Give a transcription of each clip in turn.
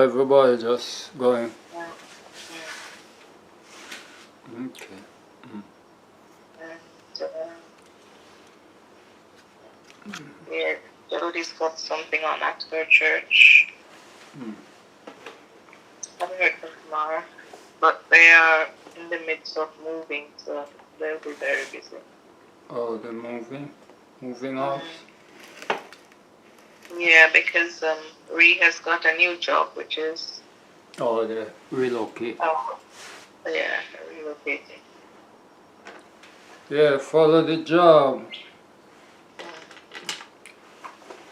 Everybody just going. Okay. Yeah, Jody's got something on at her church. I haven't heard from tomorrow, but they are in the midst of moving, so they'll be very busy. Oh, they're moving out. Yeah, because Ree has got a new job, which is They're relocating. yeah, relocating. Yeah, follow the job.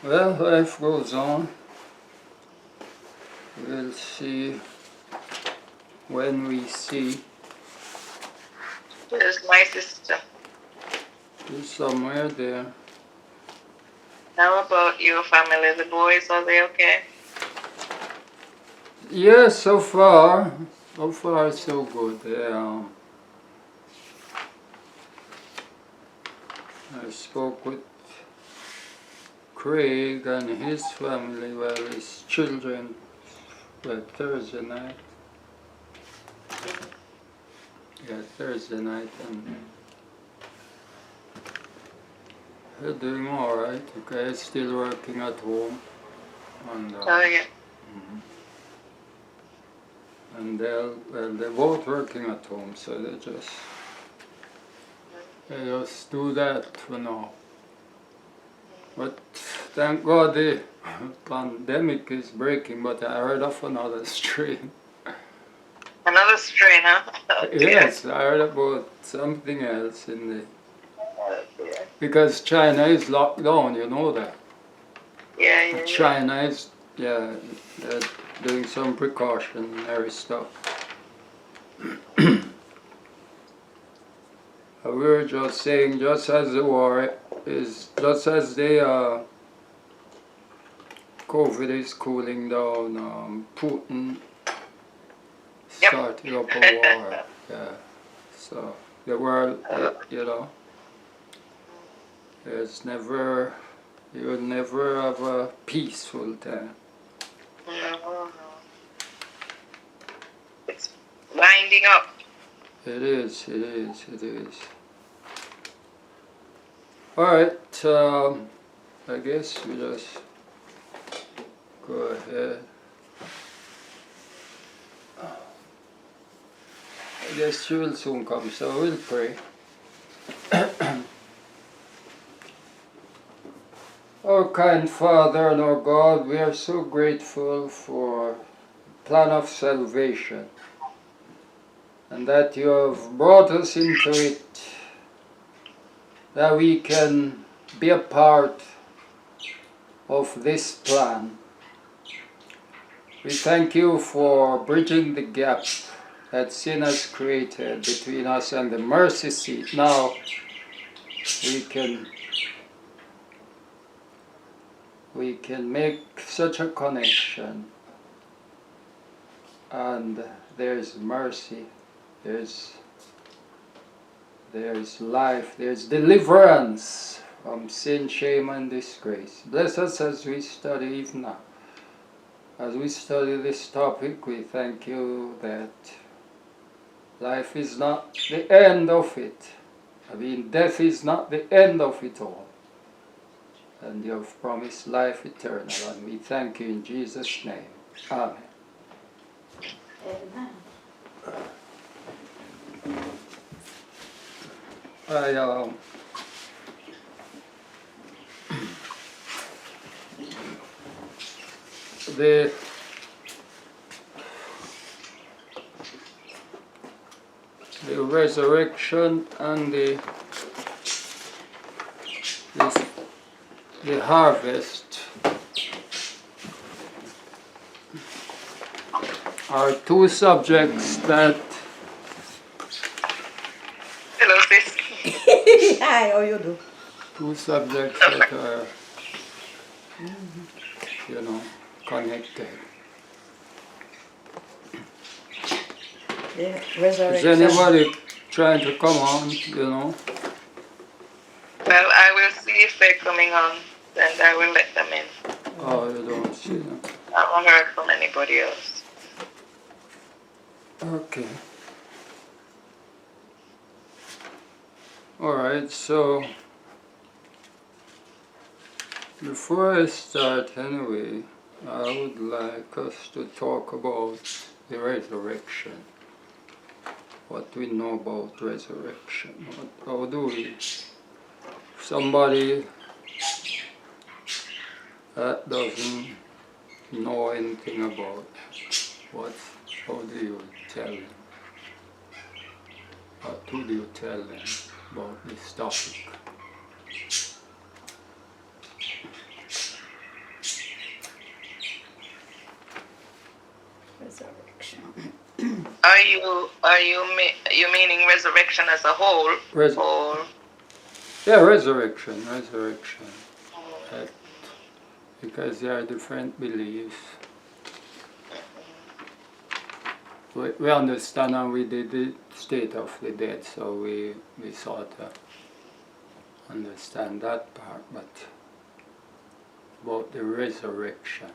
Well, life goes on. We'll see when we see. There's my sister. She's somewhere there. How about your family? The boys, are they okay? Yeah, so far so good. I spoke with Craig and his family, well, his children, Thursday night. Yeah, Thursday night, and they're doing all right. Okay, still working at home, and yeah. And they're both working at home, so they just do that for now. But thank God the pandemic is breaking, but I heard of another strain. Another strain, huh? Yes, I heard about something else in the... Because China is locked down, you know that. Yeah. China is, they're doing some precautionary stuff. We were just saying, just as the COVID is cooling down, Putin started up a war. Yeah. So the world, you will never have a peaceful time. No. It's winding up. It is. All right, I guess we just go ahead. I guess she will soon come, so we'll pray. Our kind Father and our God, we are so grateful for the plan of salvation, and that you have brought us into it, that we can be a part of this plan. We thank you for bridging the gap that sin has created between us and the mercy seat. Now we can make such a connection, and there's mercy, there's life, there's deliverance from sin, shame, and disgrace. Bless us as we study even now. As we study this topic, we thank you that life is not the end of it. I mean, death is not the end of it all. And you have promised life eternal, and we thank you in Jesus' name. Amen. Amen. The resurrection and the harvest are two subjects that... Hello, sis. Hi, how you do? Two subjects that are, connected. Yeah, resurrection. Is anybody trying to come on, Well, I will see if they're coming on, then I will let them in. Oh, you don't see them. haven't heard from anybody else. Okay. Alright, so before I start anyway, I would like us to talk about the resurrection. What we know about resurrection. How do we? Somebody that doesn't know anything about how do you tell them? What do you tell them about this topic? Resurrection. Are you meaning resurrection as a whole, or? Yeah, resurrection. Because there are different beliefs. We understand and we did the state of the dead, so we sort of understand that part, but about the resurrection.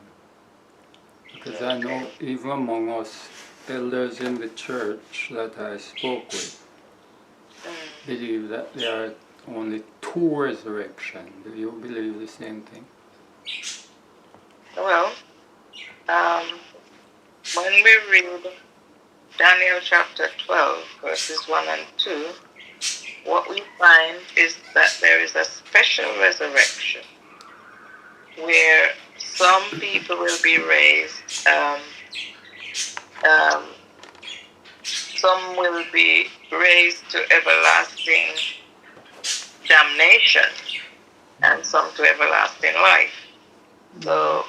Because I know even among us elders in the church that I spoke with believe that there are only two resurrections. Do you believe the same thing? Well, when we read Daniel chapter 12, verses 1 and 2, what we find is that there is a special resurrection where some people will be raised, some will be raised to everlasting damnation and some to everlasting life. So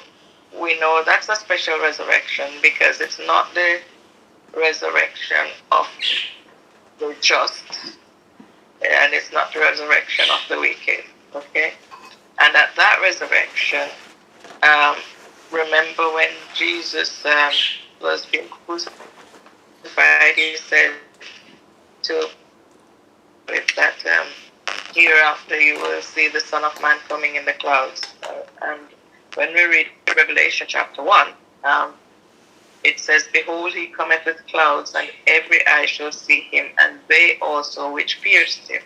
we know that's a special resurrection because it's not the resurrection of the just and it's not the resurrection of the wicked. Okay? And at that resurrection, remember when Jesus was being crucified, he said to it that hereafter you will see the Son of Man coming in the clouds. And when we read Revelation chapter 1, it says, behold, he cometh with clouds, and every eye shall see him, and they also which pierced him.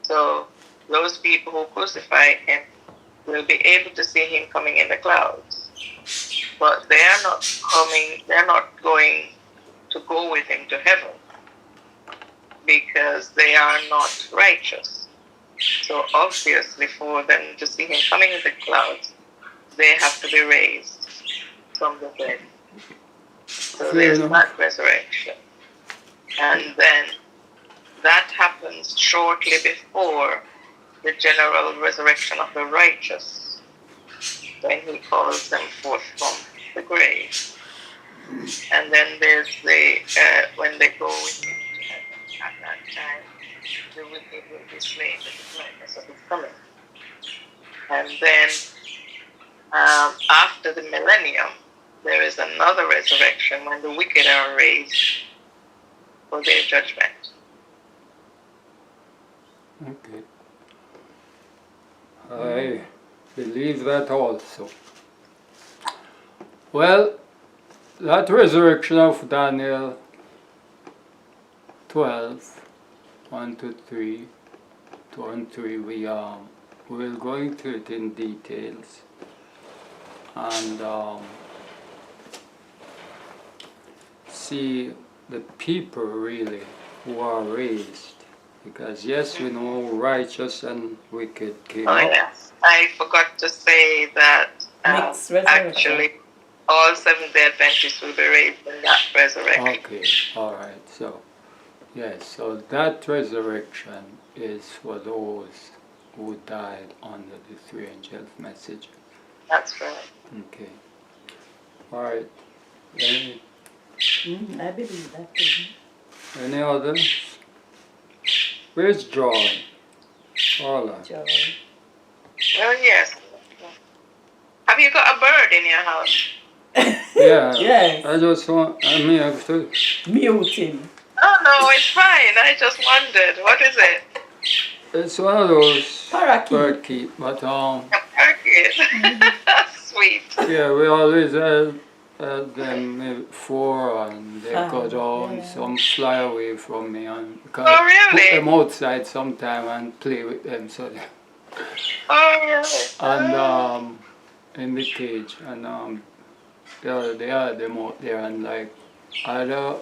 So those people who crucified him will be able to see him coming in the clouds. But they are not going to go with him to heaven because they are not righteous. So obviously for them to see him coming in the clouds, they have to be raised from the dead. So there's that resurrection. And then that happens shortly before the general resurrection of the righteous, when he calls them forth from the grave. And then there's the, when they go with him to heaven, at that time, the wicked will be slain with the brightness of his coming. And then after the millennium, there is another resurrection when the wicked are raised for their judgment. Okay. I believe that also. Well, that resurrection of Daniel 12, 1 to 3, 2 and 3, we'll go into it in details. And see the people really who are raised. Because yes, we know righteous and wicked came up. Yes. I forgot to say that actually all Seventh-day Adventists will be raised in that resurrection. Okay, alright. So, yes, so that resurrection is for those who died under the three angels' message. That's right. Okay. Alright. I believe that too. Any others? Where's Joy? Paula. Joy. Well, yes. Have you got a bird in your house? Yeah. Yes. I have to. Mute him. Oh, no, it's fine. I just wondered. What is it? It's one of those Parakeet. parakeet, but A parakeet. sweet. Yeah, we always had them maybe 4 and they go down, yeah. some fly away from me and because Oh, put really? them outside sometime and play with them so they, Oh, really? and in the cage and they had them out there and like either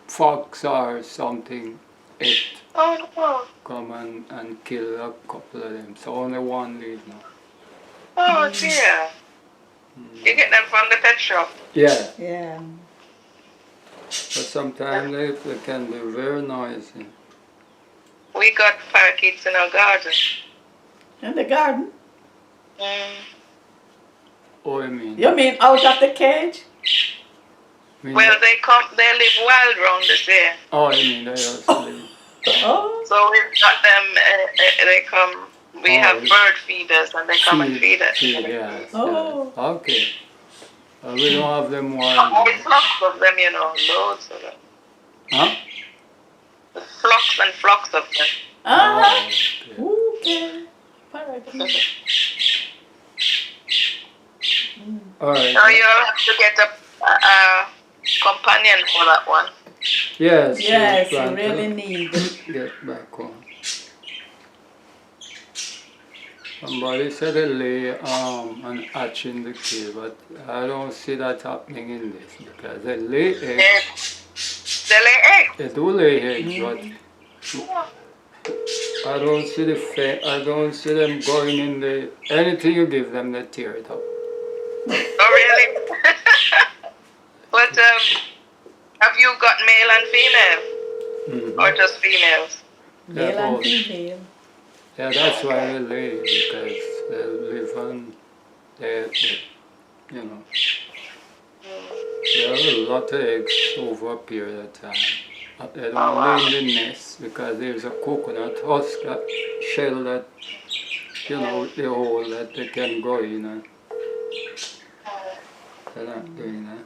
fox or something it Oh, no. come and kill a couple of them. So only one leave now. Oh, dear. You get them from the pet shop. Yeah. Yeah. But sometimes they can be very noisy. We got parakeets in our garden. In the garden? Mm. Oh, I mean. You mean out of the cage? Well, they live wild round this here. Oh, I mean, they also live. Oh. So we've got them, they come, we have it's- bird feeders and they come and feed us. Yes, Oh. yes. Okay. We don't have them Whole wild. flocks of them, you know, loads of them. Huh? Flocks and flocks of them. Uh-huh. Oh, okay. Okay. Parakeet. All right. So you have to get a companion for that one. Yes. Yes, we you plan to really need it. get back on. Somebody said they lay an hatch in the cave, but I don't see that happening in this because they lay eggs. They lay eggs. They do lay eggs, but I don't see I don't see them going in the anything you give them, they tear it up. Oh, really? But have you got male and female? Mhm. Or just females? Male both. and female. Yeah, that's why they lay because they live on you know, there are a lot of eggs over a period of time. But they don't lay in the nest because there's a coconut husk shell that, you know, with the hole that they can go in and they're not doing that.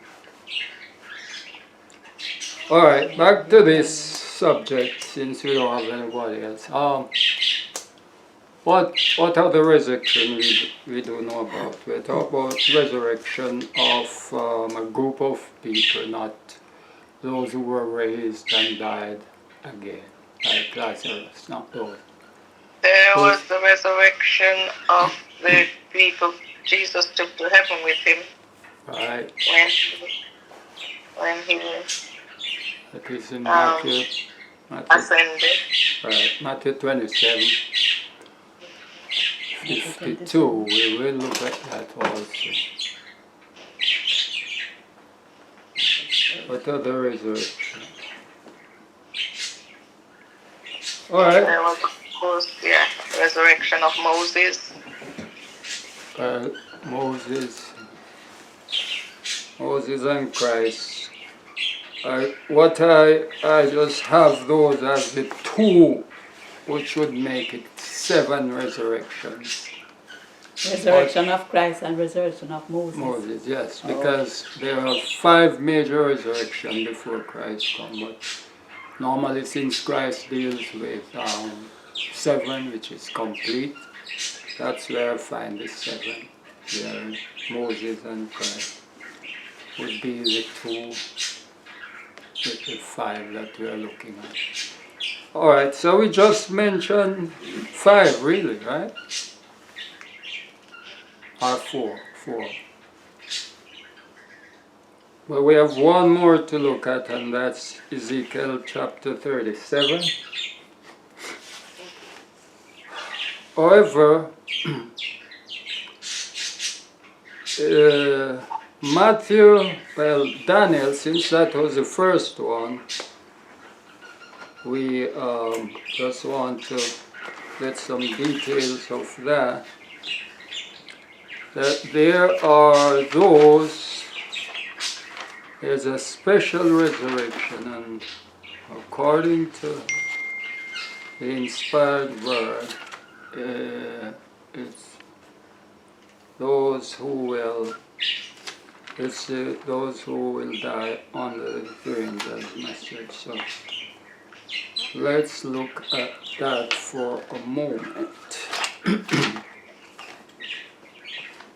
Alright, back to this subject since we don't have anybody else. What are the resurrection we do know about? We talk about resurrection of a group of people, not those who were raised and died again, like Lazarus, not those. There was the resurrection of the people Jesus took to heaven with him Right? when he That is in Matthew ascended. right, Matthew 27, 52. We will look at that also. What are the resurrection? Alright. There was, of course, resurrection of Moses. Moses and Christ. I just have those as the two, which would make it 7 resurrections. Resurrection of Christ and resurrection of Moses. Moses, yes, because there are 5 major resurrections before Christ comes. But normally, since Christ deals with 7, which is complete, that's where I find the 7. Where Moses and Christ would be the 2 with the 5 that we are looking at. Alright, so we just mentioned 5 really, right? Or 4. But we have one more to look at, and that's Ezekiel Chapter 37. However, Daniel, since that was the first one, we just want to get some details of that. That there are there's a special resurrection, and according to the inspired word, it's those who will die under the angel's message. So let's look at that for a moment.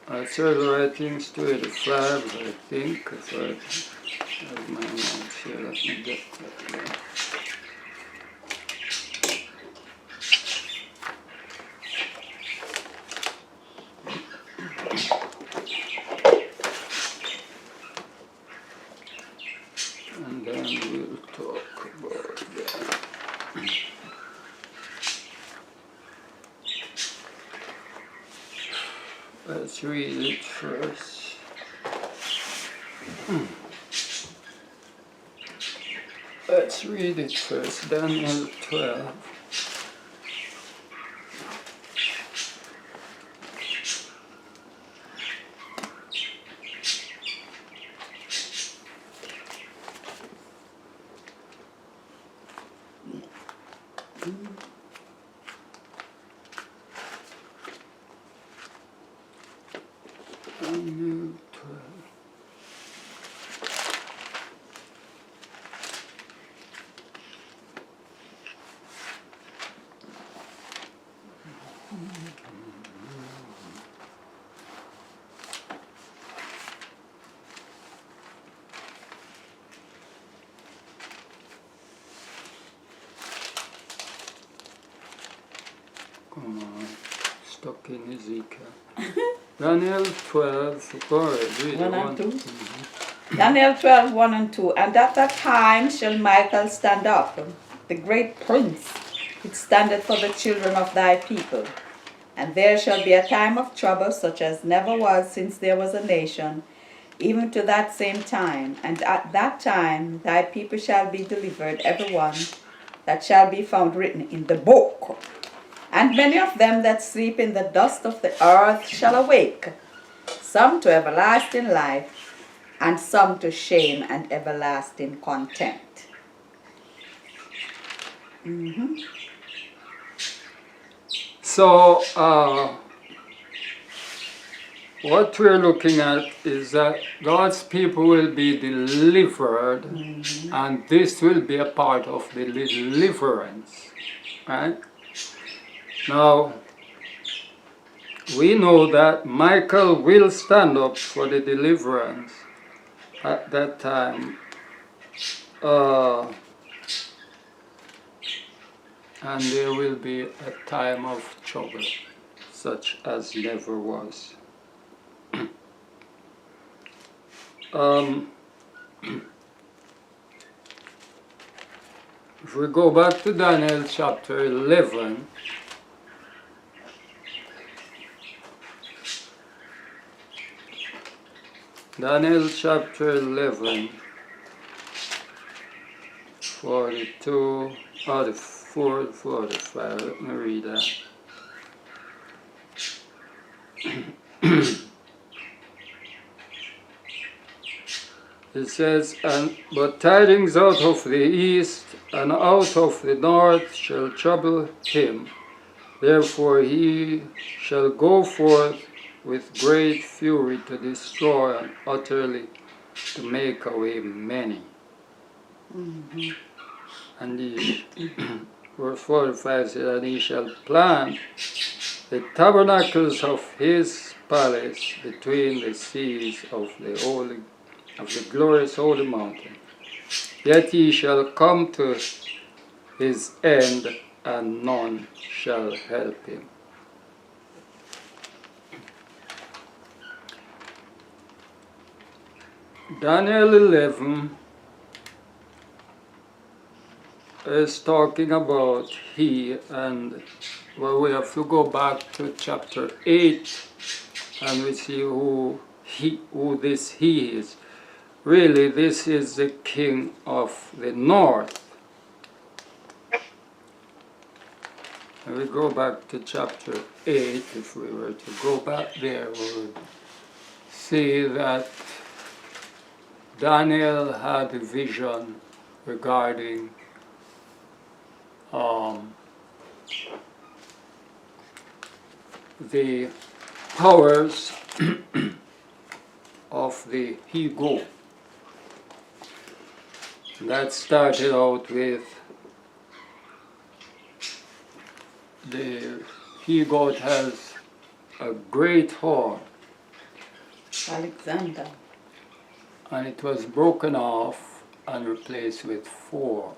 I started writing to the 5, I think, if I have my notes here. Let me get that there. And then we'll talk about that. Let's read it first. Let's read it first. Daniel 12. Daniel 12. Come on, stuck in Ezekiel. Daniel 12, go ahead, read 1 it. and 2. Daniel 12, 1 and 2. And at that time shall Michael stand up, the great prince, which standeth for the children of thy people. And there shall be a time of trouble such as never was since there was a nation, even to that same time. And at that time thy people shall be delivered, every one that shall be found written in the book. And many of them that sleep in the dust of the earth shall awake, some to everlasting life, and some to shame and everlasting contempt. So, what we're looking at is that God's people will be delivered, and this will be a part of the deliverance, right? Now, we know that Michael will stand up for the deliverance at that time. And there will be a time of trouble, such as never was. If we go back to Daniel chapter 11, Daniel chapter 11, 42, 44, 45, let me read that. It says, but tidings out of the east and out of the north shall trouble him. Therefore he shall go forth with great fury to destroy and utterly to make away many. And he, verse 45 says, and he shall plant the tabernacles of his palace between the seas of the glorious holy mountain. Yet he shall come to his end, and none shall help him. Daniel 11 is talking about he, and well, we have to go back to chapter 8 and we see who this he is. Really, this is the king of the north. And we go back to chapter 8, if we were to go back there, we would see that Daniel had a vision regarding the powers of the he-goat. That started out with the he-goat has a great horn, Alexander. And it was broken off and replaced with 4.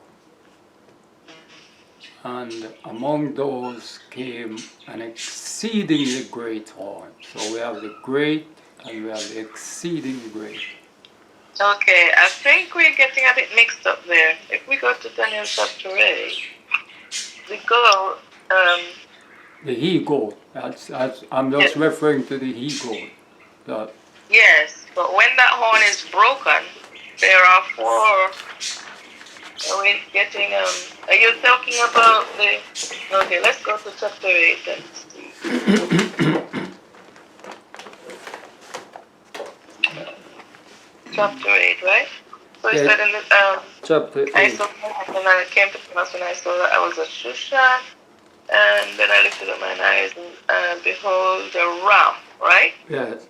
And among those came an exceedingly great horn. So we have the great and we have the exceedingly great. Okay, I think we're getting a bit mixed up there. If we go to Daniel chapter 8, we go, The he-goat. I'm just referring to the he-goat. That, yes, but when that horn is broken, there are 4. Are we getting, are you talking about the, okay, let's go to chapter 8 and see. Chapter 8, right? So it said in the, chapter I 8. saw, and I came to pass when I saw that I was a Shushan, and then I lifted up mine eyes, and behold, a ram, right? Yes.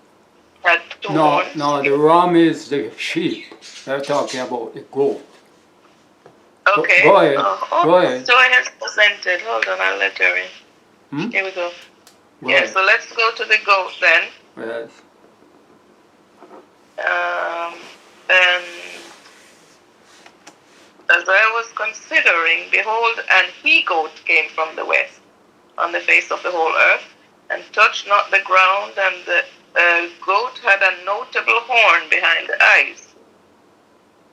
Had 2 No, horns. no, the ram is the sheep. They're talking about the goat. Okay. Go ahead. Go ahead. So I have presented. Hold on, I'll let her in. Hmm? Here we go. Go Yeah, ahead. so let's go to the goat then. Yes. And as I was considering, behold, an he-goat came from the west on the face of the whole earth, and touched not the ground, and the goat had a notable horn behind the eyes.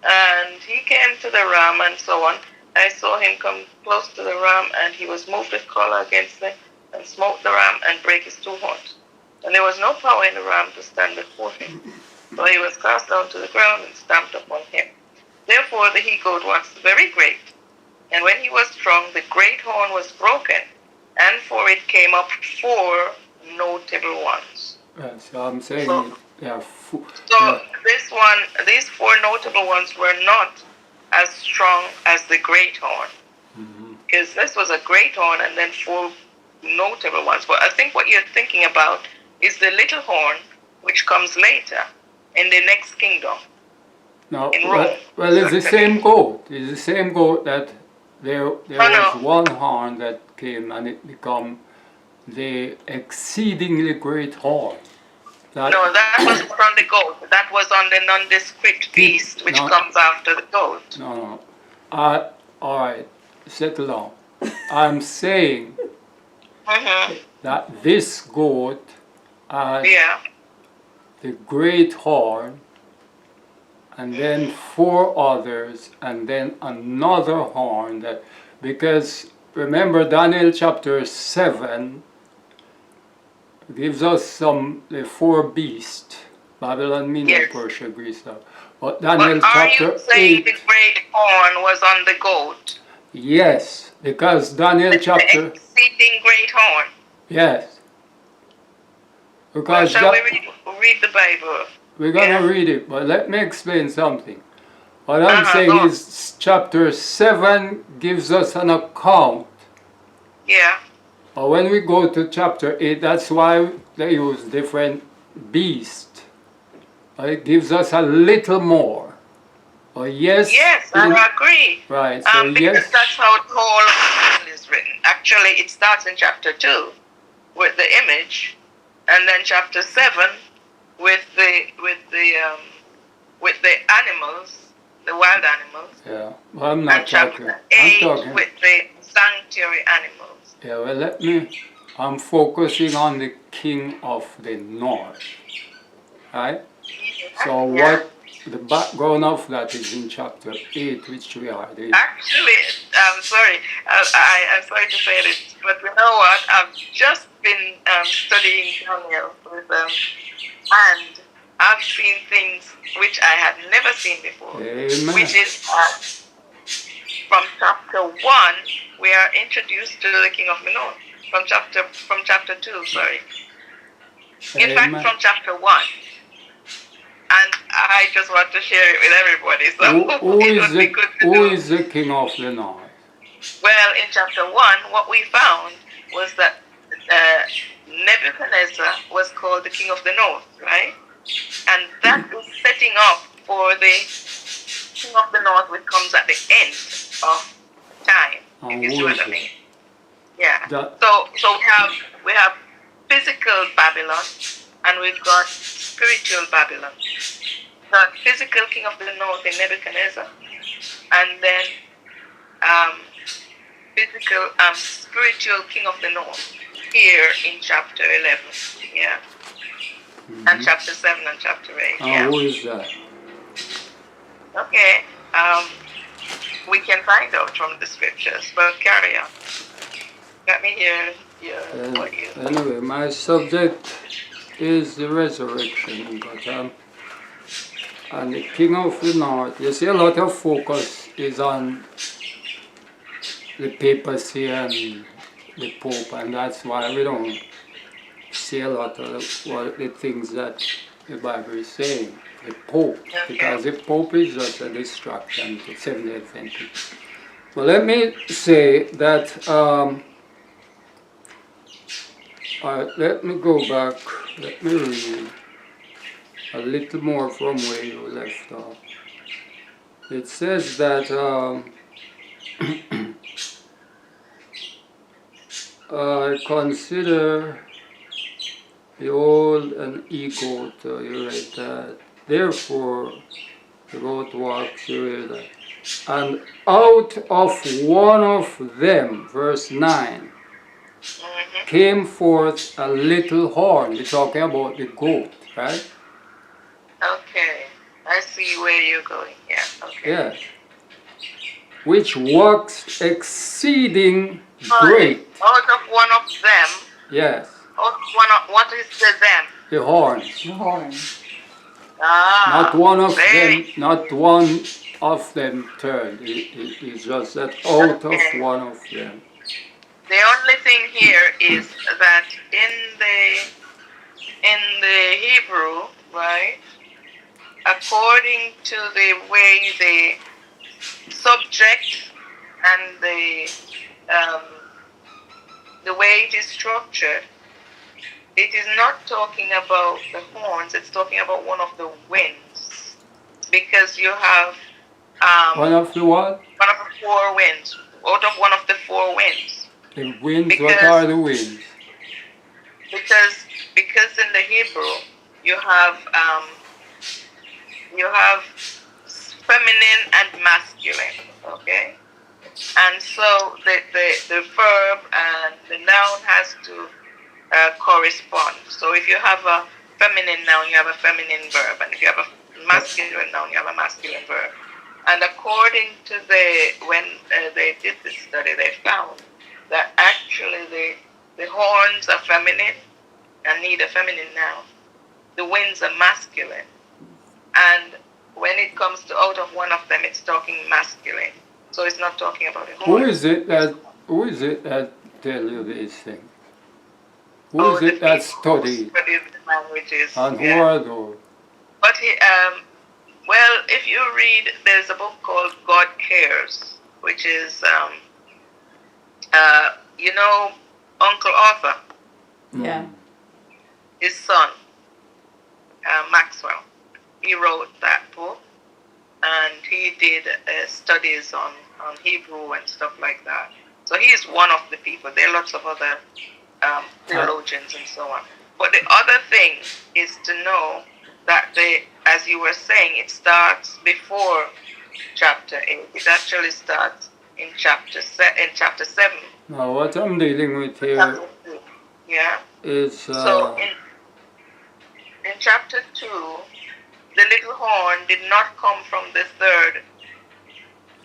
And he came to the ram and so on. I saw him come close to the ram, and he was moved with choler against them, and smote the ram and brake his 2 horns. And there was no power in the ram to stand before him. So he was cast down to the ground and stamped upon him. Therefore the he-goat was very great. And when he was strong, the great horn was broken, and for it came up 4 notable ones. Yes, so I'm saying So- there are So these 4 notable ones were not as strong as the great horn. Because this was a great horn and then 4 notable ones. But I think what you're thinking about is the little horn, which comes later in the next kingdom. No, in Rome. well, it's the same goat. It's the same goat that there was one horn that came and it became the exceedingly great horn. No, that was on the goat. That was on the nondescript beast, which comes after the goat. No. All right, settle down. I'm saying that this goat had Yeah. the great horn, and then 4 others, and then another horn. That because remember Daniel chapter 7 gives us the 4 beasts: Babylon, Media, Yes. Persia, Greece. But Daniel But are chapter you saying 8. the great horn was on the goat? Yes, because Daniel chapter. The exceeding great horn. Yes. Well, Because shall we read the Bible? we're going to Yeah. read it, but let me explain something. What I'm saying go on. is chapter 7 gives us an account. Yeah. But when we go to chapter 8, that's why they use different beasts. It gives us a little more. But yes. Yes, I agree. Right, so Because yes. that's how the whole Bible is written. Actually, it starts in chapter 2 with the image, and then chapter 7 with the animals, the wild animals, Yeah, well, I'm not and talking. chapter I'm 8 talking. with the sanctuary animals. Yeah, well, I'm focusing on the king of the north. Right? So what the background of that is in chapter 8, which we are reading. Actually, I'm sorry. I'm sorry to say this, but you know what? I've just been studying Daniel with and I've seen things which I had never seen before. Amen. Which is from chapter 1, we are introduced to the King of the North. From chapter 2, sorry. In fact, from chapter 1. And I just want to share it with everybody. So Who is the king of the north? Well, in chapter 1, what we found was that Nebuchadnezzar was called the king of the north, right? And that is setting up for the king of the north, which comes at the end of time. If you see what I mean. Yeah. So we have physical Babylon, and we've got spiritual Babylon. The physical king of the north in Nebuchadnezzar, and then spiritual king of the north here in chapter 11. Yeah. And chapter 7 and chapter 8. Yeah. Who is that? Okay. We can find out from the scriptures, but carry on. Let me hear what you. Anyway, my subject is the resurrection, but and the king of the north. You see, a lot of focus is on the papacy and the pope, and that's why we don't see a lot of what the things that the Bible is saying. The pope, because the pope is just a distraction to Seventh-day Adventists. Well, let me say that. Let me go back. Let me read a little more from where you left off. It says that I consider the old and ego to you read that. Therefore, the goat walks, you read that. And out of one of them, verse 9, came forth a little horn. We're talking about the goat, right? Okay. I see where you're going. Yeah. Okay. Yes. Which waxed exceeding great. Out of one of them. Yes. Out of one of, what is the them? The horns. The horn. Not one of them. Not one of them turned. It's just that out of one of them. The only thing here is that in the Hebrew, right, according to the way the subject and the way it is structured, it is not talking about the horns, it's talking about one of the winds. Because you have one of the what? One of the four winds. Out of one of the four winds. The winds, what are the winds? Because in the Hebrew you have feminine and masculine, okay? And so the verb and the noun has to correspond. So if you have a feminine noun, you have a feminine verb, and if you have a masculine noun, you have a masculine verb. And according to when they did this study, they found that actually the horns are feminine and need a feminine noun. The winds are masculine. And when it comes to out of one of them, it's talking masculine. So it's not talking about the horns. Who is it that tell you these things? Who is it that studies? The languages. And who are those? But well, if you read, there's a book called God Cares, which is you know, Uncle Arthur. Yeah. His son, Maxwell. He wrote that book, and he did studies on Hebrew and stuff like that. So he is one of the people. There are lots of other theologians and so on. But the other thing is to know that as you were saying, it starts before chapter 8. It actually starts in chapter 7. Now what I'm dealing with here is so in chapter 2, the little horn did not come from the third.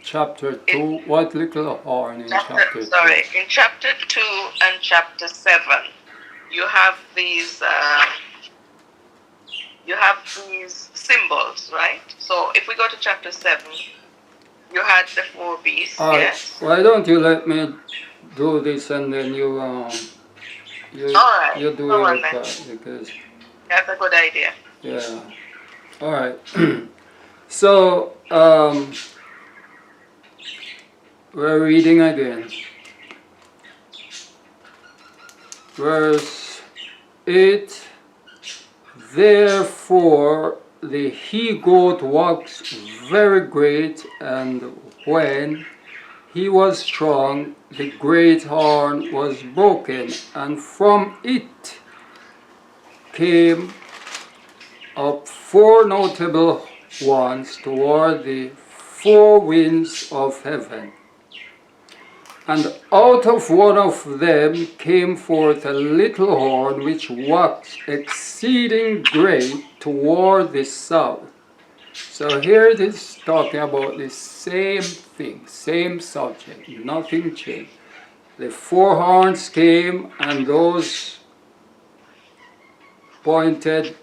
Chapter 2, what little horn in chapter 2? Sorry, in chapter 2 and chapter 7, you have these symbols, right? So if we go to chapter 7, you had the four beasts, yes? Why don't you let me do this and then you do your part, because that's a good idea. Yeah. All right. So we're reading again. Verse 8. Therefore the he-goat waxed very great, and when he was strong, the great horn was broken, and from it came up 4 notable ones toward the 4 winds of heaven. And out of one of them came forth a little horn which waxed exceeding great toward the south. So here it is talking about the same thing, same subject, nothing changed. The 4 horns came, and those pointed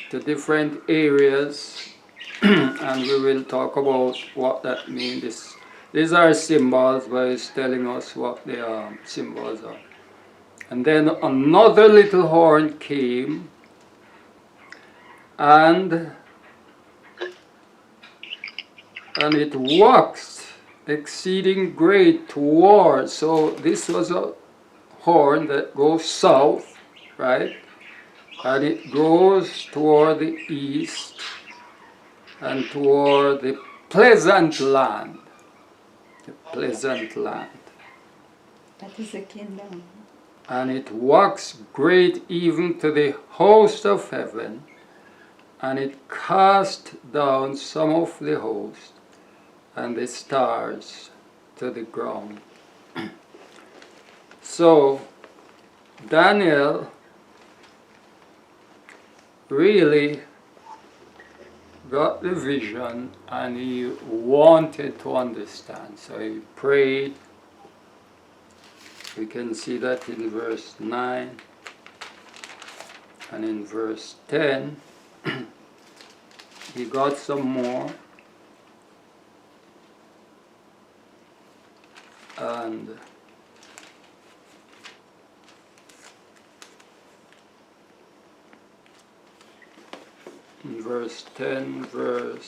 to different areas, and we will talk about what that means. These are symbols, but it's telling us what the symbols are. And then another little horn came, and it waxed exceeding great toward. So this was a horn that goes south, right? And it goes toward the east and toward the pleasant land. The pleasant land. That is the kingdom. And it waxed great even to the host of heaven, and it cast down some of the host and the stars to the ground. So Daniel really got the vision, and he wanted to understand. So he prayed. We can see that in verse 9 and in verse 10. He got some more. And in verse 10, verse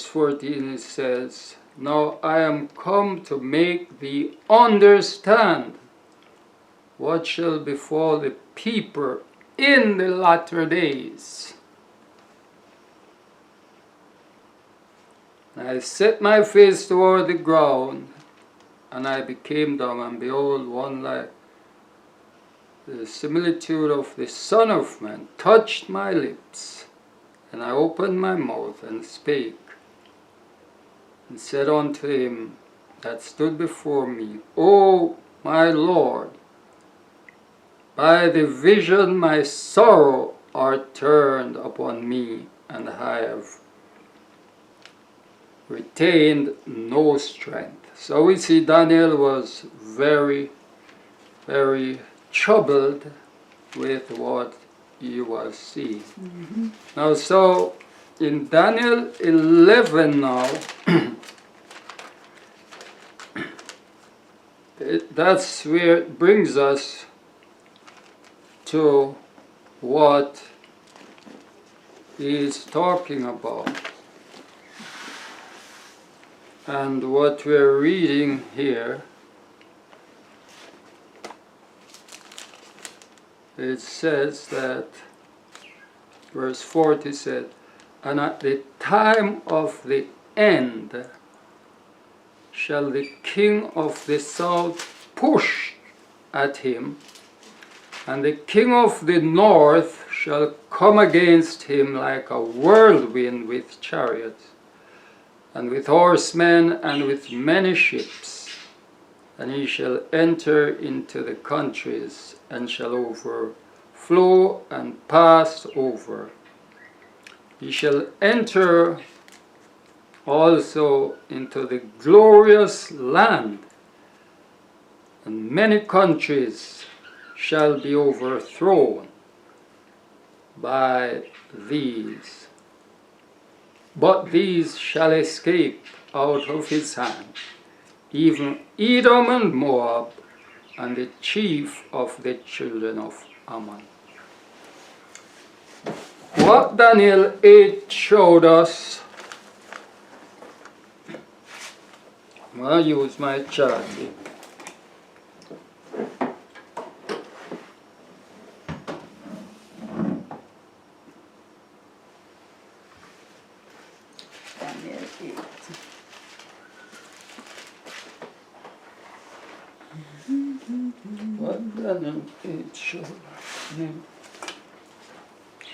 14, it says, "Now I am come to make thee understand what shall befall the people in the latter days. And I set my face toward the ground, and I became dumb, and behold, one like the similitude of the Son of Man touched my lips, and I opened my mouth and spake, and said unto him that stood before me, O my Lord, by the vision my sorrow are turned upon me, and I have retained no strength." So we see Daniel was very, very troubled with what he was seeing. Mm-hmm. Now, so in Daniel 11 now, that's where it brings us to what he is talking about. And what we're reading here, it says that, verse 40 said, "And at the time of the end shall the king of the south push at him, and the king of the north shall come against him like a whirlwind with chariots, and with horsemen, and with many ships. And he shall enter into the countries, and shall overflow and pass over. He shall enter also into the glorious land, and many countries shall be overthrown by these. But these shall escape out of his hand, even Edom and Moab, and the chief of the children of Ammon." What Daniel 8 showed us, I'll use my chart here. Daniel 8. What Daniel 8 show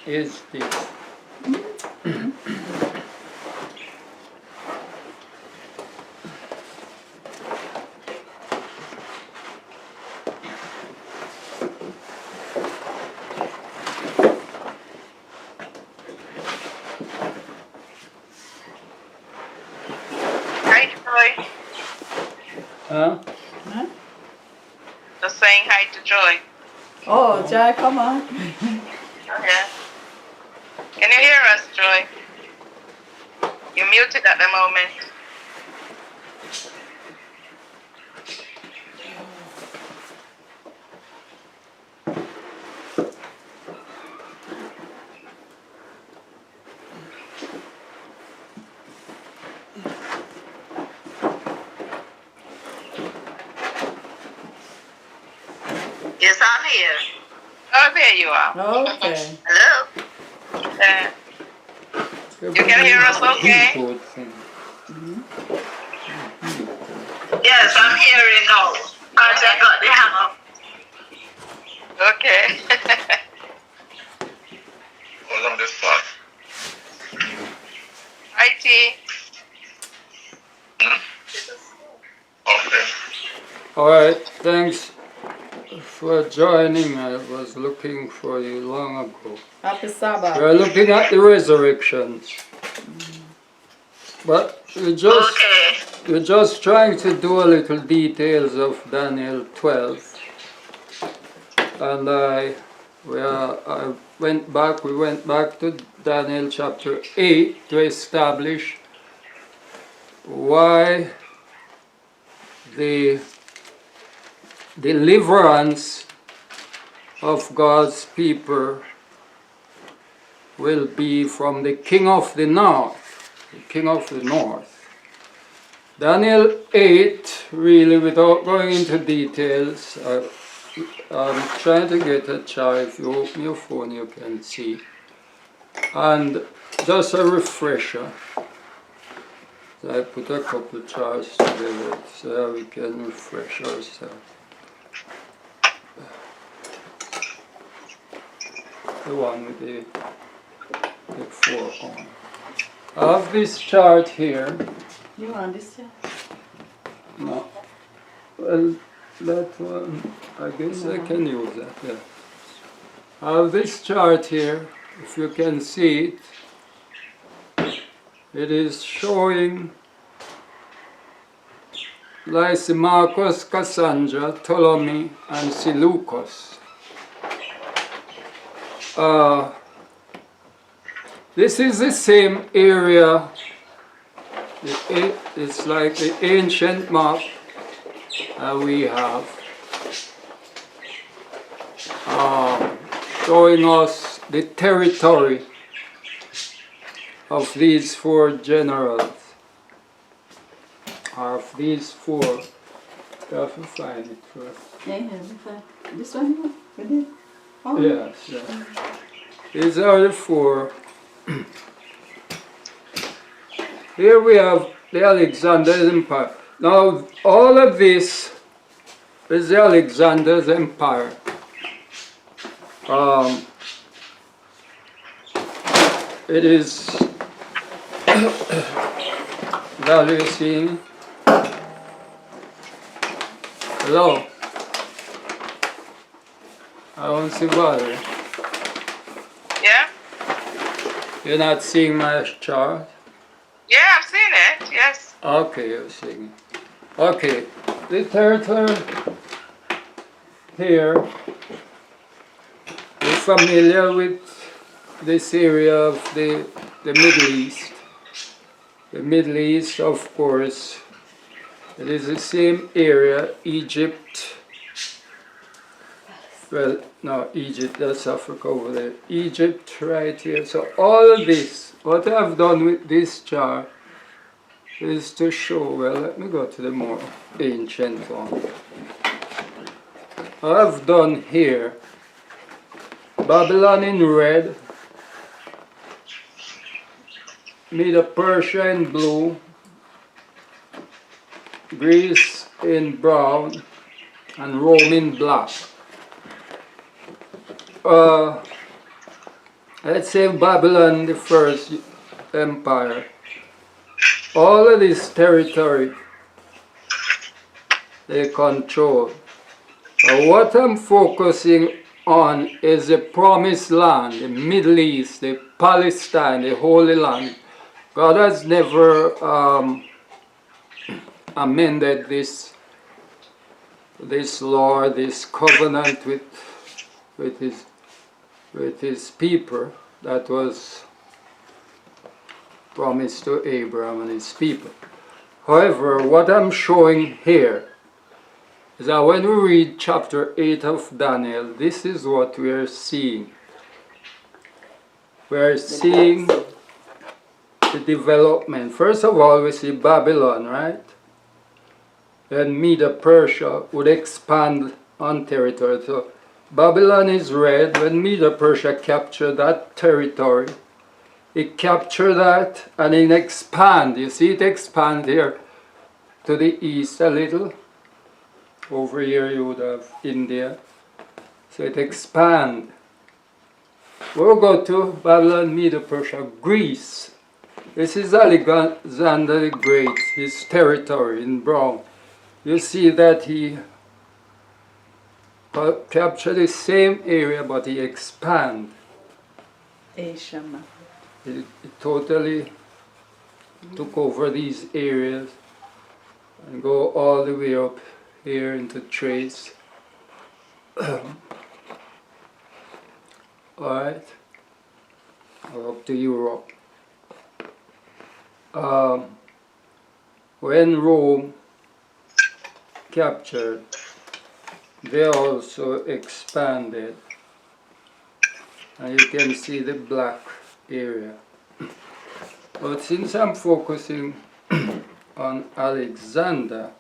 is this? Hi, Joy. Huh? Huh? Just saying hi to Joy. Oh, Joy, come on. Okay. Can you hear us, Joy? You're muted at the moment. Yes, I'm here. Oh, there you are. Okay. Hello? You can hear us okay? Good thing. Yes, I'm hearing now. I got the hang up. Okay. Hold on this part. Hi, T. Okay. Alright, thanks for joining. I was looking for you long ago. Happy Sabbath. We're looking at the resurrections. But we're just trying to do a little details of Daniel 12. And we went back to Daniel chapter 8 to establish why the deliverance of God's people will be from the king of the north, the king of the north. Daniel 8, really, without going into details, I'm trying to get a chart. If you open your phone, you can see. And just a refresher. So I put a couple charts together so we can refresh ourselves. The one with the 4 on. I have this chart here. You want this? No. Well, that one, I guess I can use that. Yeah. I have this chart here. If you can see it, it is showing Lysimachus, Cassandra, Ptolemy, and Seleucus. This is the same area. It's like the ancient map we have, showing us the territory of these 4 generals, of these 4. You have to find it first. Yeah, this one? Oh. Yes, yeah. These are the 4. Here we have the Alexander's Empire. Now, all of this is the Alexander's Empire. It is, now you see, hello, I don't see Valerie. Yeah? You're not seeing my chart? Yeah, I've seen it. Yes. Okay, you're seeing it. Okay, the territory here, you're familiar with this area of the Middle East. The Middle East, of course, it is the same area, Egypt. Well, no, Egypt, that's Africa over there. Egypt right here. So all of this, what I've done with this chart is to show, well, let me go to the more ancient one. I've done here, Babylon in red, Medo-Persia in blue, Greece in brown, and Rome in black. Let's say Babylon, the first empire. All of this territory they control. What I'm focusing on is the promised land, the Middle East, the Palestine, the Holy Land. God has never amended this law, this covenant with his people that was promised to Abraham and his people. However, what I'm showing here is that when we read chapter 8 of Daniel, this is what we are seeing. We are seeing the development. First of all, we see Babylon, right? Then Medo-Persia would expand on territory. So Babylon is red. When Medo-Persia captured that territory, it captured that and it expand. You see it expand here to the east a little. Over here you would have India. So it expand. We'll go to Babylon, Medo-Persia, Greece. This is Alexander the Great, his territory in brown. You see that he captured the same area, but he expand. Asia. He totally took over these areas and go all the way up here into Thrace. Alright, or up to Europe. When Rome captured, they also expanded, and you can see the black area. But since I'm focusing on Alexander,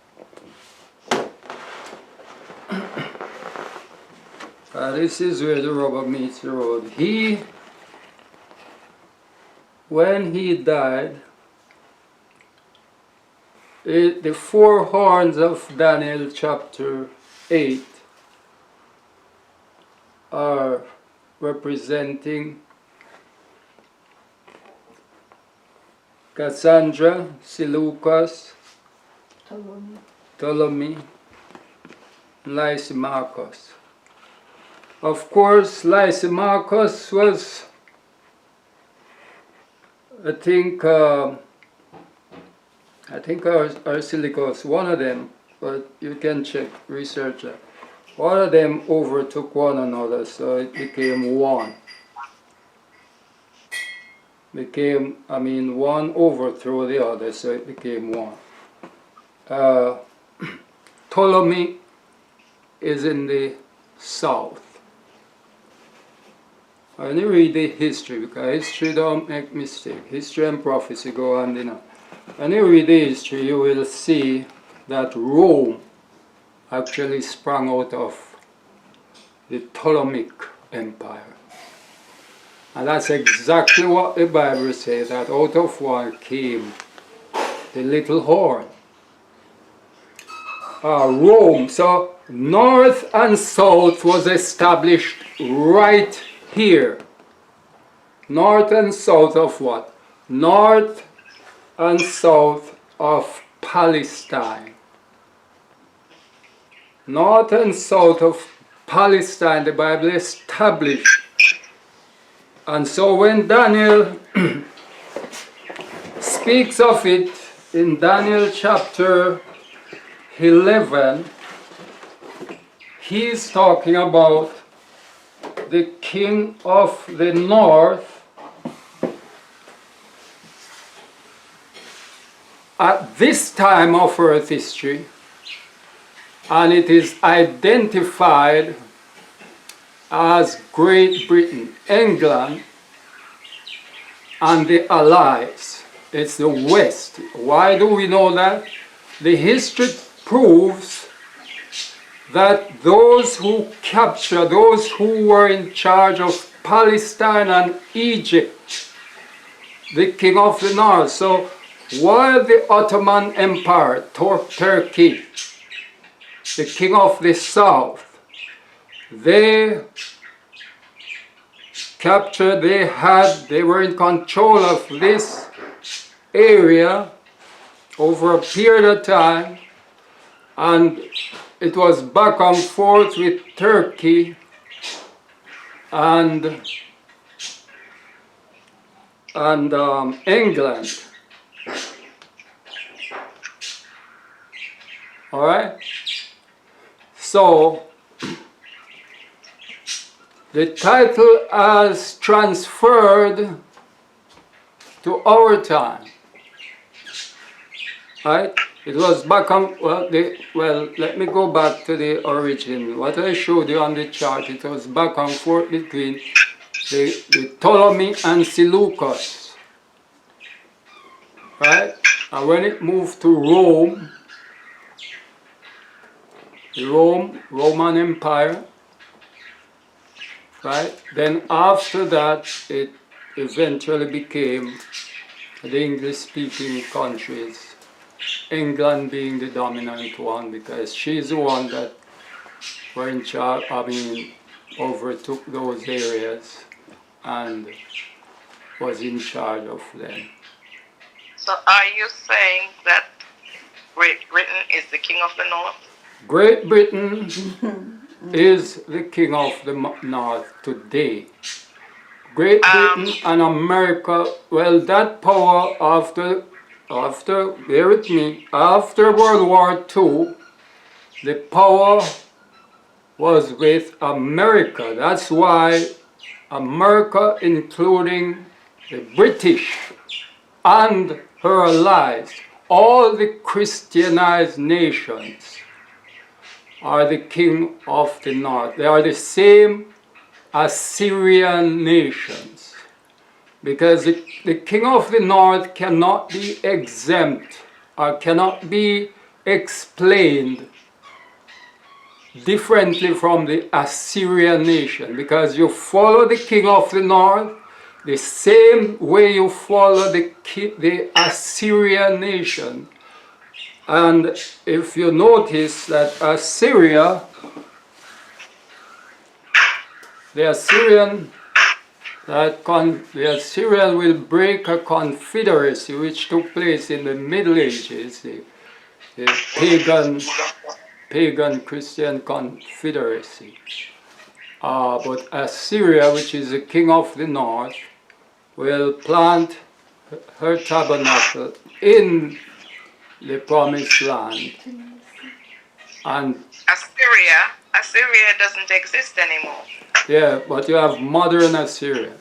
this is where the rubber meets the road. When he died, the four horns of Daniel chapter 8 are representing Cassandra, Seleucus, Ptolemy, Lysimachus. Of course, Lysimachus was, I think Arsilicus, one of them, but you can check, research that. One of them overtook one another, so it became one. One overthrew the other, so it became one. Ptolemy is in the south. When you read the history, because history don't make mistake, history and prophecy go hand in hand. When you read the history, you will see that Rome actually sprang out of the Ptolemaic Empire. And that's exactly what the Bible says, that out of one came the little horn. Rome, so north and south was established right here. North and south of what? North and south of Palestine. North and south of Palestine, the Bible established. And so when Daniel speaks of it in Daniel chapter 11, he's talking about the king of the north at this time of earth history, and it is identified as Great Britain, England, and the Allies. It's the West. Why do we know that? The history proves that those who captured, those who were in charge of Palestine and Egypt, the king of the north. So while the Ottoman Empire, Turkey, the king of the south, they captured, they were in control of this area over a period of time, and it was back and forth with Turkey and England. All right? So, the title has transferred to our time. Right? It was back on, well, let me go back to the origin. What I showed you on the chart, it was back and forth between the Ptolemy and Seleucus. Right? And when it moved to Rome, the Roman Empire, right? Then after that, it eventually became the English-speaking countries, England being the dominant one, because she's the one that were in charge, overtook those areas and was in charge of them. So are you saying that Great Britain is the king of the north? Great Britain is the king of the north today. Great Britain and America, well, that power after, bear with me, after World War II, the power was with America. That's why America, including the British and her allies, all the Christianized nations, are the king of the north. They are the same Assyrian nations, because the king of the north cannot be exempt or cannot be explained differently from the Assyrian nation, because you follow the king of the north the same way you follow the Assyrian nation. And if you notice that Assyria, the Assyrian will break a confederacy which took place in the Middle Ages, the pagan Christian confederacy. But Assyria, which is the king of the north, will plant her tabernacle in the promised land. And Assyria doesn't exist anymore. Yeah, but you have modern Assyria.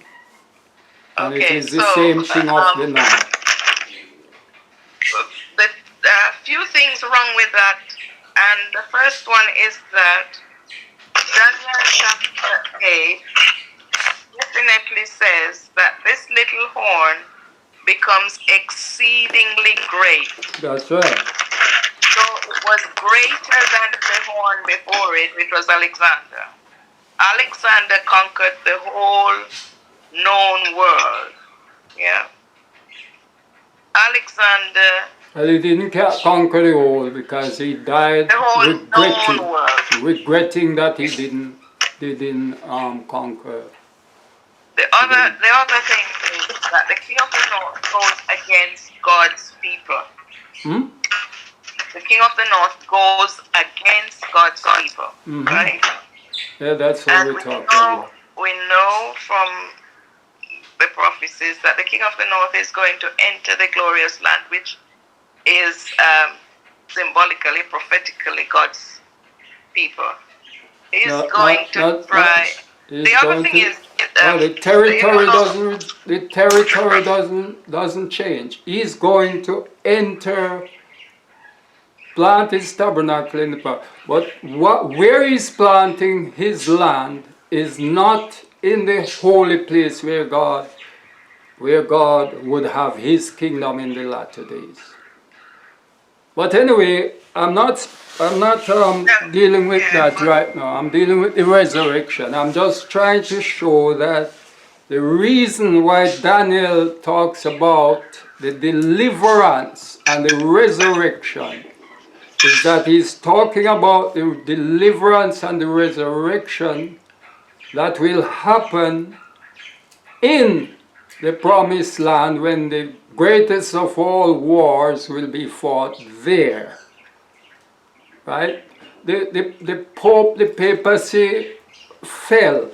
And okay, it is the same king of the north. The few things wrong with that, and the first one is that Daniel chapter 8 definitely says that this little horn becomes exceedingly great. That's right. So it was greater than the horn before it, which was Alexander. Alexander conquered the whole known world. Yeah. Alexander. Well, he didn't conquer the whole, because he died regretting that he didn't conquer. The other thing is that the king of the north goes against God's people. The king of the north goes against God's people, right? Yeah, that's what we're talking about. We know from the prophecies that the king of the north is going to enter the glorious land, which is symbolically, prophetically God's people. He's going to try. The other thing is the territory doesn't change. He's going to enter, plant his tabernacle in the park. But where he's planting his land is not in the holy place where God would have his kingdom in the latter days. But anyway, I'm not dealing with that right now. I'm dealing with the resurrection. I'm just trying to show that the reason why Daniel talks about the deliverance and the resurrection is that he's talking about the deliverance and the resurrection that will happen in the promised land when the greatest of all wars will be fought there. Right? The Pope, the papacy fell.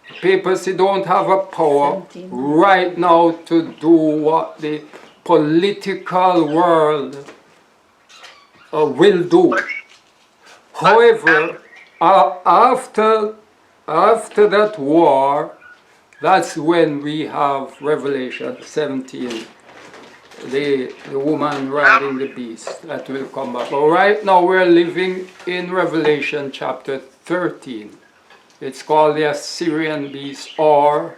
The papacy don't have a power right now to do what the political world will do. However, after that war, that's when we have Revelation 17, the woman riding the beast that will come back. But right now we're living in Revelation chapter 13. It's called the Assyrian beast or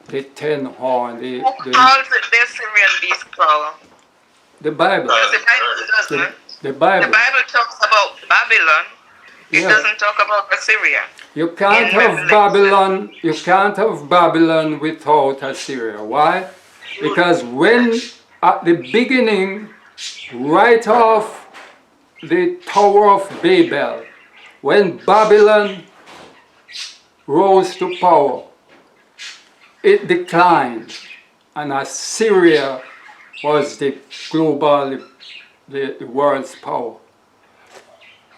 the 10 horn. Who calls it the Assyrian beast, Paul? The Bible. Because the Bible doesn't. The Bible. The Bible talks about Babylon. It doesn't talk about Assyria. You can't have Babylon. You can't have Babylon without Assyria. Why? Because when at the beginning, right off the Tower of Babel, when Babylon rose to power, it declined, and Assyria was the global, the world's power.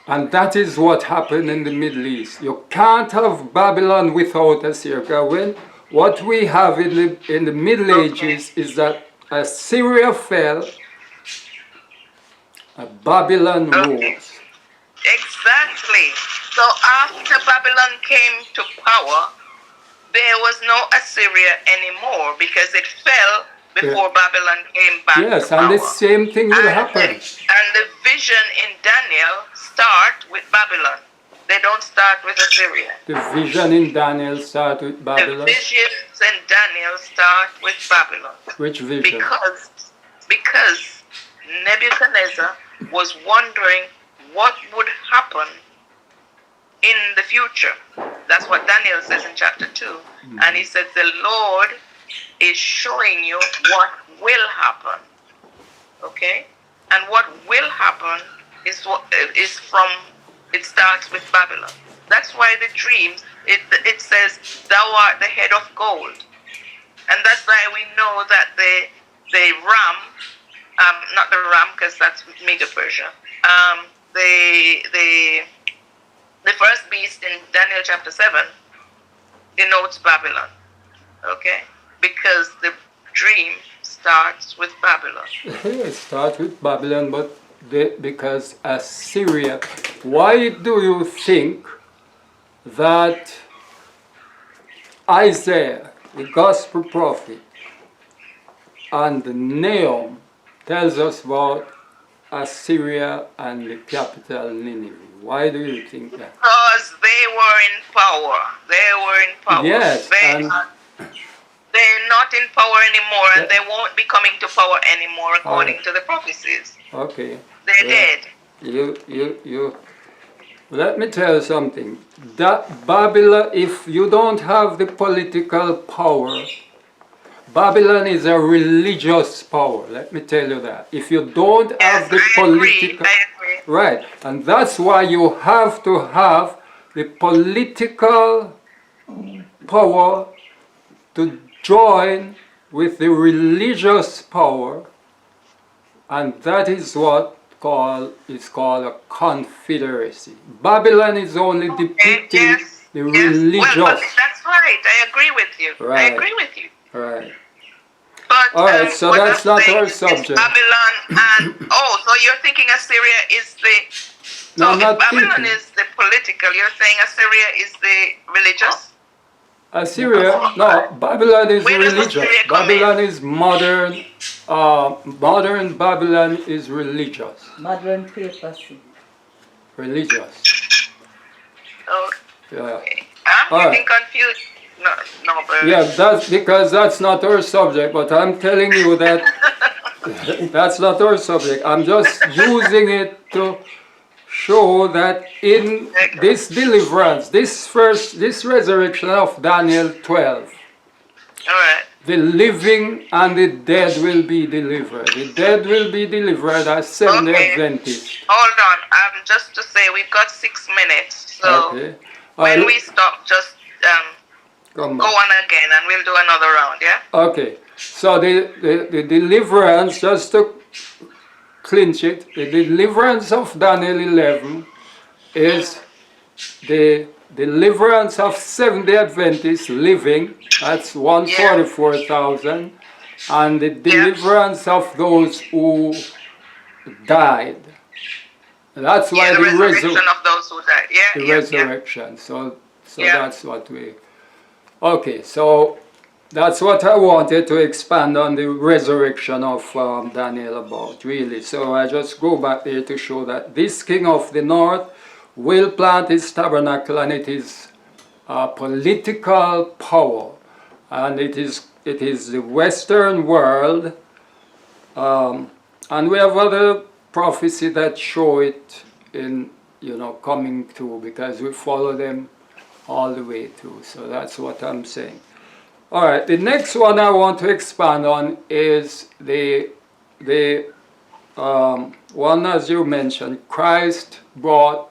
And that is what happened in the Middle East. You can't have Babylon without Assyria. When what we have in the Middle Ages is that Assyria fell, and Babylon rose. Exactly. So after Babylon came to power, there was no Assyria anymore because it fell before Babylon came back Yes, to power. and the same thing will happen. And the vision in Daniel start with Babylon. They don't start with Assyria. The vision in Daniel start with The Babylon. visions in Daniel start with Babylon. Which vision? Because Nebuchadnezzar was wondering what would happen in the future. That's what Daniel says in chapter 2. And he said, the Lord is showing you what will happen. Okay? And what will happen is it starts with Babylon. That's why the dreams, it says, thou art the head of gold. And that's why we know that the ram, not the ram because that's Medo-Persia, the first beast in Daniel chapter 7 denotes Babylon. Okay? Because the dream starts with Babylon. It starts with Babylon, but because Assyria. Why do you think that Isaiah, the gospel prophet, and Nahum tells us about Assyria and the capital Nineveh? Why do you think that? Because they were in power. They were in power. Yes, they're not in power anymore, and they won't be coming to power anymore according to the prophecies. Okay. They're dead. You. Let me tell you something. That Babylon, if you don't have the political power, Babylon is a religious power. Let me tell you that. If you don't have the political, I agree. right, and that's why you have to have the political power to join with the religious power, and that is what is called a confederacy. Babylon is only depicting the religious. Well, that's right. I agree with you. Right. I agree with you. Right. But All right, so what that's I'm not saying our is subject. Babylon and so you're thinking Assyria is the No, I'm if not Babylon thinking. is the political, you're saying Assyria is the religious? Assyria, no, Babylon is Where does religious. Assyria come Babylon is modern. Modern Babylon is religious. Modern papacy. Religious. Oh, Yeah. I'm All getting confused. No, but Yeah, that's because that's not our subject, but I'm telling you that that's not our subject. I'm just using it to show that in this deliverance, this resurrection of Daniel 12, all right. the living and the dead will be delivered. The dead will be delivered as Seventh-day Okay. Adventists. Hold on. Just to say, we've got 6 minutes. So Okay. when we stop, just come go back. on again, and we'll do another round. Yeah. Okay. So the deliverance, just to clinch it, the deliverance of Daniel 11 is the deliverance of Seventh-day Adventists living, that's 144,000, and the deliverance of those who died. That's why Yeah, the the resurrection of those who died. Yeah, the yeah, resurrection. So Yeah. that's what we. Okay, so that's what I wanted to expand on the resurrection of Daniel about, really. So I just go back there to show that this king of the north will plant his tabernacle, and it is political power, and it is the Western world, and we have other prophecy that show it in coming through, because we follow them all the way through. So that's what I'm saying. All right, the next one I want to expand on is the one, as you mentioned, Christ brought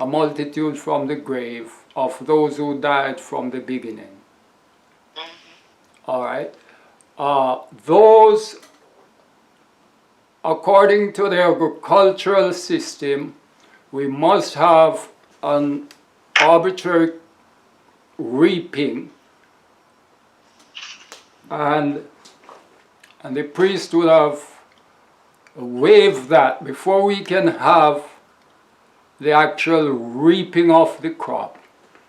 a multitude from the grave of those who died from the beginning. All right, those, according to the agricultural system, we must have an arbitrary reaping, and the priest would have waived that before we can have the actual reaping of the crop.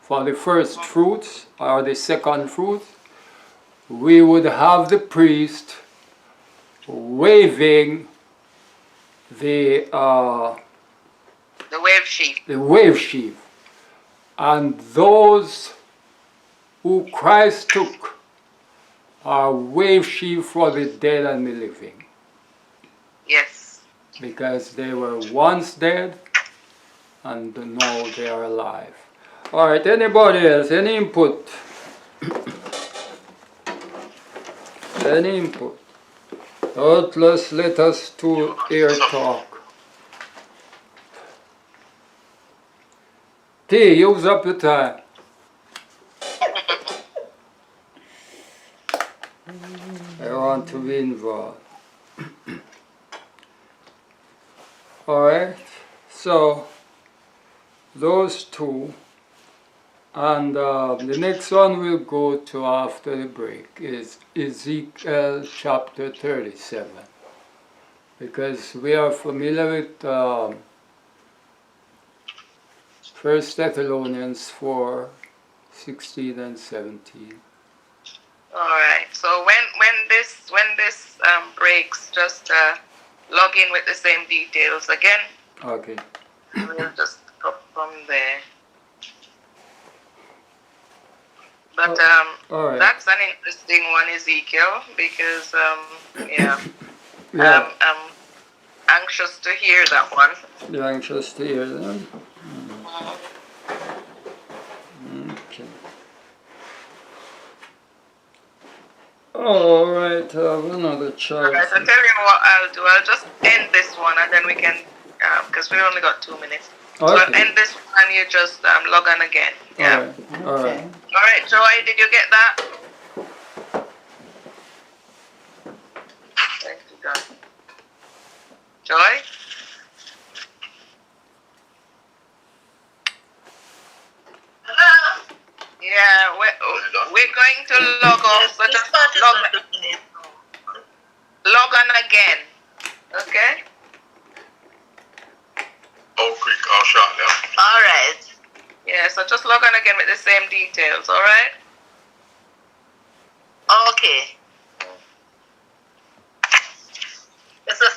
For the first fruits or the second fruits, we would have the priest waving the wave sheaf, and those who Christ took are wave sheaf for the dead and the living. Yes. Because they were once dead and now they are alive. All right, anybody else? Any input? Any input? Doubtless let us to hear talk. T, use up your time. I want to be involved. Alright, so those two, and the next one we'll go to after the break is Ezekiel Chapter 37, because we are familiar with 1 Thessalonians 4, 16 and 17. All right. So when this breaks, just log in with the same details again. Okay. We'll just go from there. But all right. that's an interesting one, Ezekiel, because Yeah. I'm anxious to hear that one. You're anxious to hear that? Okay. All right, I have another chart. Alright, I'll tell you what I'll do. I'll just end this one, and then we can, because we only got 2 minutes. So I'll end this one, and you just log on again. Yeah. All right. All right, Joy, did you get that? Thank you, God. Joy? Hello? Yeah, we're going to log off, so just log on again. Okay? Oh, quick, I'll shut now. All right. Yeah, so just log on again with the same details, all right? Okay. It's a